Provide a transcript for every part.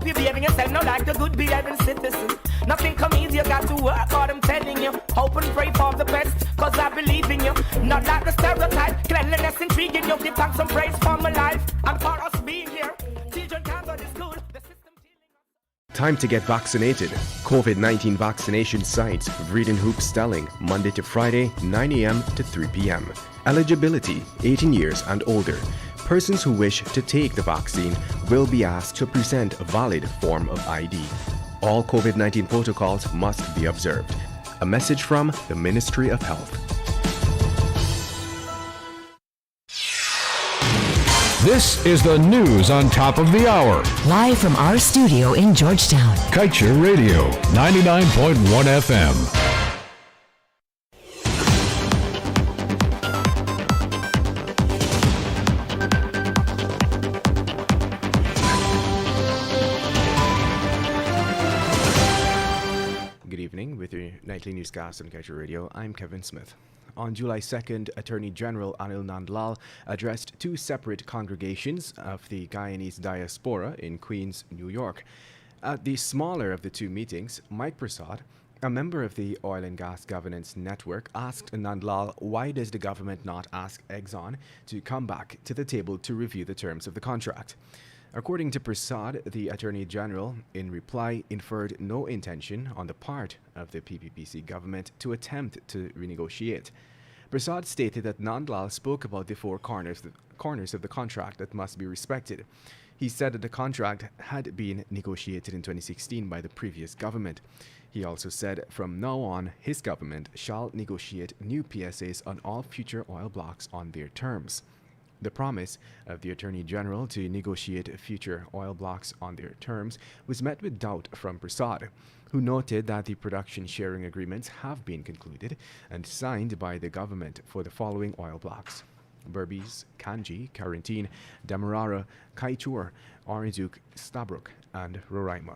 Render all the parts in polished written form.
Hope you're behaving yourself now like a good behaving citizen. Nothing come easy, you got to work hard, I'm telling you. Hope and pray for the best, cause I believe in you. Not like the stereotype, cleanliness intriguing you. Give thanks and praise for my life, and for us being here. Children can't go to school. Time to get vaccinated. COVID-19 vaccination sites, Vredenhoek Stelling, Monday to Friday, 9 a.m. to 3 p.m. Eligibility, 18 years and older. Persons who wish to take the vaccine will be asked to present a valid form of ID. All COVID-19 protocols must be observed. A message from the Ministry of Health. This is the news on top of the hour. Live from our studio in Georgetown. Kaieteur Radio, 99.1 FM. Good evening. With your nightly newscast on Kaieteur Radio, I'm Kevin Smith. On July 2nd, Attorney General Anil Nandlal addressed two separate congregations of the Guyanese Diaspora in Queens, New York. At the smaller of the two meetings, Mike Prasad, a member of the Oil and Gas Governance Network, asked Nandlal why does the government not ask Exxon to come back to the table to review the terms of the contract. According to Prasad, the Attorney General, in reply, inferred no intention on the part of the PPPC government to attempt to renegotiate. Prasad stated that Nandlal spoke about the four corners of the contract that must be respected. He said that the contract had been negotiated in 2016 by the previous government. He also said from now on, his government shall negotiate new PSAs on all future oil blocks on their terms. The promise of the Attorney General to negotiate future oil blocks on their terms was met with doubt from Prasad, who noted that the production sharing agreements have been concluded and signed by the government for the following oil blocks: Berbice, Kanji, Carintine, Demerara, Kaieteur, Oranjezuk, Stabroek, and Roraima.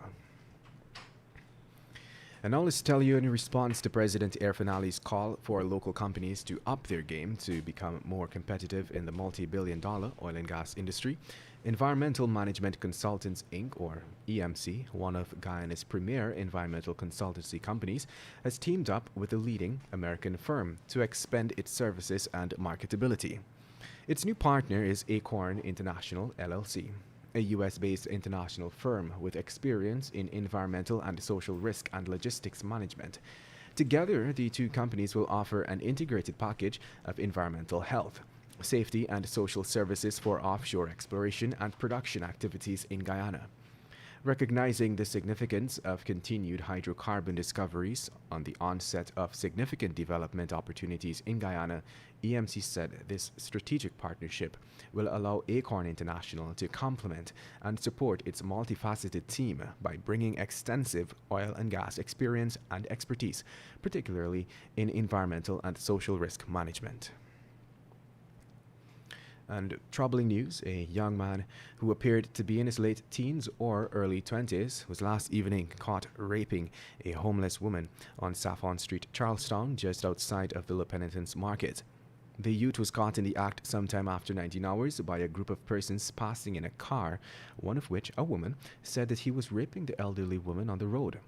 And now let's tell you, in response to President Irfaan Ali's call for local companies to up their game to become more competitive in the multi-billion-dollar oil and gas industry, Environmental Management Consultants Inc., or EMC, one of Guyana's premier environmental consultancy companies, has teamed up with a leading American firm to expand its services and marketability. Its new partner is Acorn International, LLC, a US-based international firm with experience in environmental and social risk and logistics management. Together, the two companies will offer an integrated package of environmental health, safety, and social services for offshore exploration and production activities in Guyana. Recognizing the significance of continued hydrocarbon discoveries on the onset of significant development opportunities in Guyana, EMC said this strategic partnership will allow Acorn International to complement and support its multifaceted team by bringing extensive oil and gas experience and expertise, particularly in environmental and social risk management. And troubling news, a young man who appeared to be in his late teens or early 20s was last evening caught raping a homeless woman on Saffron Street, Charlestown, just outside of the Le Penitence Market. The youth was caught in the act sometime after 19 hours by a group of persons passing in a car, one of which, a woman, said that he was raping the elderly woman on the road.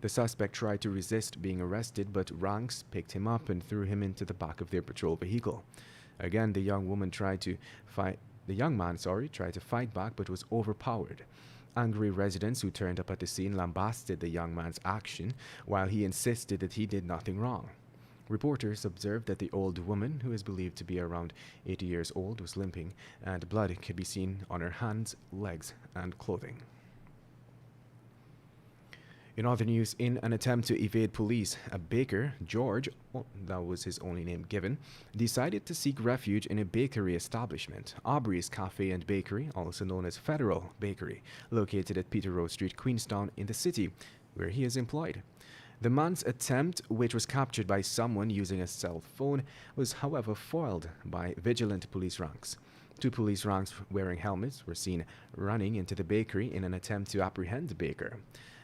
The suspect tried to resist being arrested, but ranks picked him up and threw him into the back of their patrol vehicle. Again, the young man tried to fight back but was overpowered. Angry residents who turned up at the scene lambasted the young man's action while he insisted that he did nothing wrong. Reporters observed that the old woman, who is believed to be around 80 years old, was limping, and blood could be seen on her hands, legs, and clothing. In other news, in an attempt to evade police, a baker, George, that was his only name given, decided to seek refuge in a bakery establishment, Aubrey's Cafe and Bakery, also known as Federal Bakery, located at Peter Road Street, Queenstown, in the city, where he is employed. The man's attempt, which was captured by someone using a cell phone, was however foiled by vigilant police ranks. Two police ranks wearing helmets were seen running into the bakery in an attempt to apprehend the baker.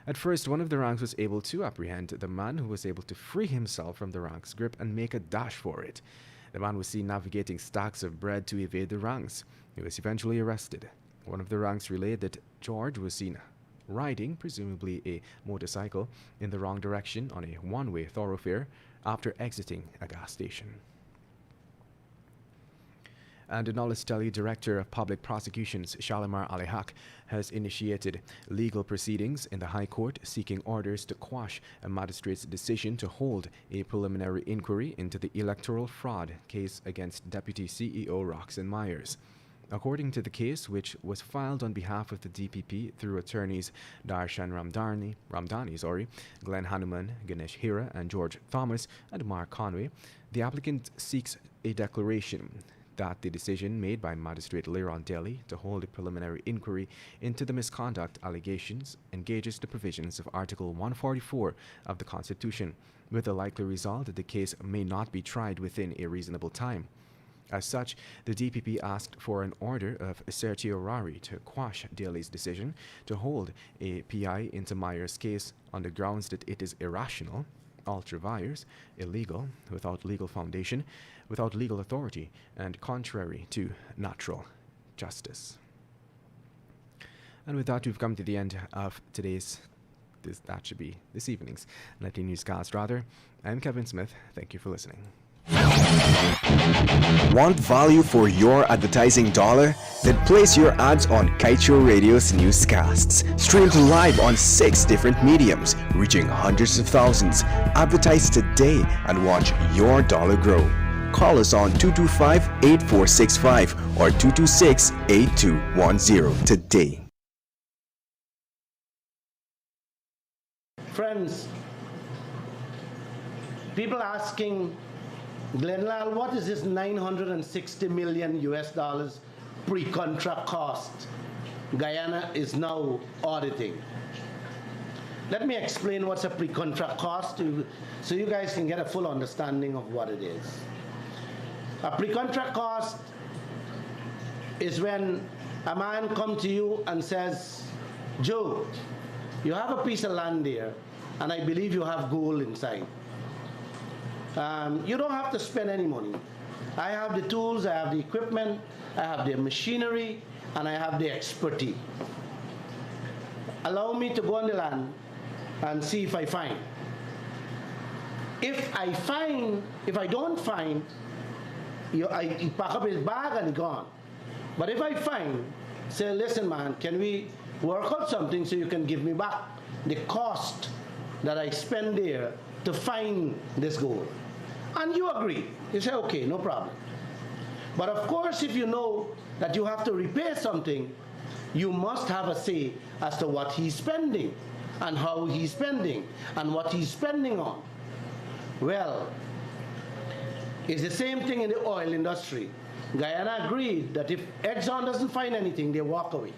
At first, one of the ranks was able to apprehend the man, who was able to free himself from the rank's grip and make a dash for it. The man was seen navigating stacks of bread to evade the ranks. He was eventually arrested. One of the ranks relayed that George was seen riding, presumably a motorcycle, in the wrong direction on a one-way thoroughfare after exiting a gas station. And Nolis Delhi Director of Public Prosecutions Shalimar Ali Haq has initiated legal proceedings in the High Court seeking orders to quash a magistrate's decision to hold a preliminary inquiry into the electoral fraud case against Deputy CEO Roxanne Myers. According to the case, which was filed on behalf of the DPP through attorneys Darshan Ramdani, Glenn Hanuman, Ganesh Hira, and George Thomas, and Mark Conway, the applicant seeks a declaration that the decision made by Magistrate Leron Delhi to hold a preliminary inquiry into the misconduct allegations engages the provisions of Article 144 of the Constitution, with the likely result that the case may not be tried within a reasonable time. As such, the DPP asked for an order of certiorari to quash Delhi's decision to hold a PI into Myers' case on the grounds that it is irrational, ultra vires, illegal, without legal foundation, without legal authority, and contrary to natural justice. And with that, we've come to the end of this evening's Nightly Newscast, rather. I'm Kevin Smith. Thank you for listening. Want value for your advertising dollar? Then place your ads on Kaieteur Radio's newscasts. Streamed live on 6 different mediums, reaching hundreds of thousands. Advertise today and watch your dollar grow. Call us on 225-8465 or 226-8210 today. Friends, people asking, Glenlal, what is this $960 million US dollars pre-contract cost Guyana is now auditing? Let me explain what's a pre-contract cost so you guys can get a full understanding of what it is. A pre-contract cost is when a man comes to you and says, Joe, you have a piece of land here, and I believe you have gold inside. You don't have to spend any money. I have the tools, I have the equipment, I have the machinery, and I have the expertise. Allow me to go on the land and see if I find. If I don't find, he pack up his bag and gone. But if I find, say, listen man, can we work out something so you can give me back the cost that I spend there to find this gold? And you agree. You say, okay, no problem. But of course, if you know that you have to repay something, you must have a say as to what he's spending and how he's spending and what he's spending on. Well, it's the same thing in the oil industry. Guyana agreed that if Exxon doesn't find anything, they walk away.